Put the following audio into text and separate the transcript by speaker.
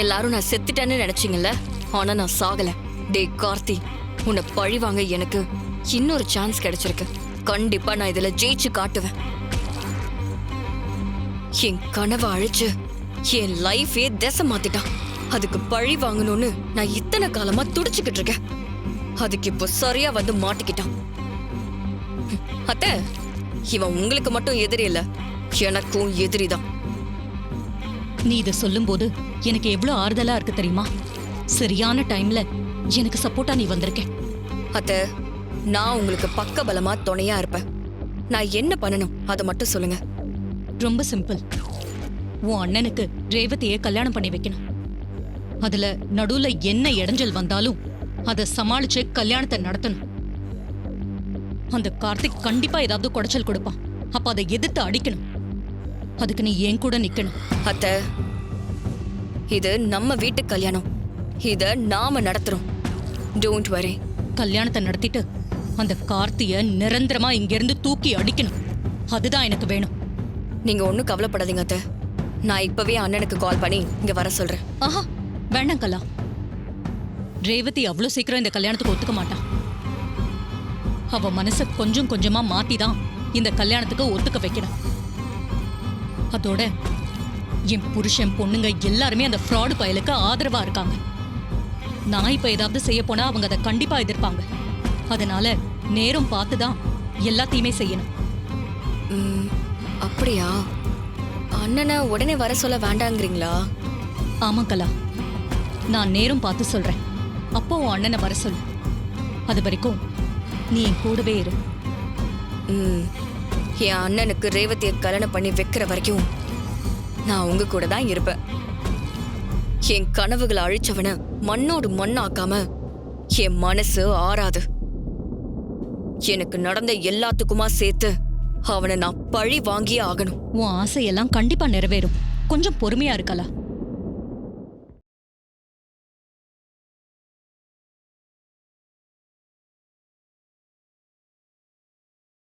Speaker 1: எல்லாரும் நான் செத்துட்டேன்னு நினைச்சீங்கல்ல, ஆனா நான் சாகல. டேய் கார்த்தி, உன்னை பழி வாங்க எனக்கு இன்னொரு சான்ஸ் கிடைச்சிருக்கு. கண்டிப்பா நான் இதுல ஜெயிச்சு காட்டுவேன். என் கனவை அழிச்சு என் லைஃபே திசை மாத்திட்டான். அதுக்கு பழி வாங்கணும்னு நான் இத்தனை காலமா துடிச்சுக்கிட்டு இருக்கேன். அதுக்கு இப்போ சரியா வந்து மாட்டிக்கிட்டான். அத்தை, இவன் உங்களுக்கு மட்டும் எதிரி இல்ல, எனக்கும் எதிரிதான்.
Speaker 2: நீ இத சொல்லும்போது எனக்கு எவ்வளவு ஆறுதலா இருக்கு தெரியுமா? சரியான டைம்ல எனக்கு சப்போர்ட்டா நீ வந்திருக்க.
Speaker 1: அத்தை, நான் உங்களுக்கு பக்க பலமா துணையா இருப்பேன். நான் என்ன பண்ணணும் அதை மட்டும் சொல்லுங்க.
Speaker 2: ரொம்ப சிம்பிள். உன் அண்ணனுக்கு ரேவதியை கல்யாணம் பண்ணி வைக்கணும். அதுல நடுவுல என்ன இடைஞ்சல் வந்தாலும் அதை சமாளிச்சு கல்யாணத்தை நடத்தணும். அந்த கார்த்திக் கண்டிப்பா ஏதாவது குடைச்சல் கொடுப்பான். அப்ப அதை எதிர்த்து அடிக்கணும். அதுக்கு நீ என் கூட நிக்கணும்.
Speaker 1: அத்தை, இது நம்ம வீட்டு கல்யாணம். இத நாம நடத்துறோம். Don't worry.
Speaker 2: கல்யாணத்தை நடத்திட்டு அந்த கார்த்திய நிரந்தரமா இங்க இருந்து தூக்கி அடிக்கணும். அதுதான் எனக்கு வேணும்.
Speaker 1: நீங்க ஒண்ணும் கவலைப்படாதீங்க அத்தை. நான் இப்பவே அண்ணனுக்கு கால் பண்ணி இங்க வர சொல்றேன்.
Speaker 2: ஆஹா, வேண்டாம் கலா. ரேவதி அவ்வளவு சீக்கிரம் இந்த கல்யாணத்துக்கு ஒத்துக்க மாட்டான். அவ மனச கொஞ்சம் கொஞ்சமா மாத்திதான் இந்த கல்யாணத்துக்கு ஒத்துக்க வைக்கணும். அதோட என் புருஷன் பொண்ணுங்க எல்லாருமே அந்த ஃப்ராடு பயலுக்கு ஆதரவா இருக்காங்க. நான் இப்ப ஏதாவது செய்ய போனா அவங்க அதை கண்டிப்பா எதிர்ப்பாங்க. அதனால நேரம் பார்த்துதான் எல்லாத்தையுமே செய்யணும்.
Speaker 1: அப்படியா? அண்ணனை உடனே வர சொல்ல வேண்டாங்கிறீங்களா?
Speaker 2: ஆமா கலா, நான் நேரம் பார்த்து சொல்றேன். அப்போ உன் அண்ணனை வர சொல்லு. அது வரைக்கும் நீ என் கூடவே இரு.
Speaker 1: என் அண்ணனுக்கு ரேவதியை கல்யாணம் பண்ணி வைக்கிற வரைக்கும் நான் உங்க கூட தான் இருப்பேன். என் கனவுகளை அழிச்சவன மண்ணோடு மண்ணாக்காம என் மனசு ஆறாது. எனக்கு நடந்த எல்லாத்துக்குமா சேர்த்து அவனை நான் பழி வாங்கியே ஆகணும்.
Speaker 2: உன் ஆசையெல்லாம் கண்டிப்பா நிறைவேறும். கொஞ்சம் பொறுமையா இருக்கலா.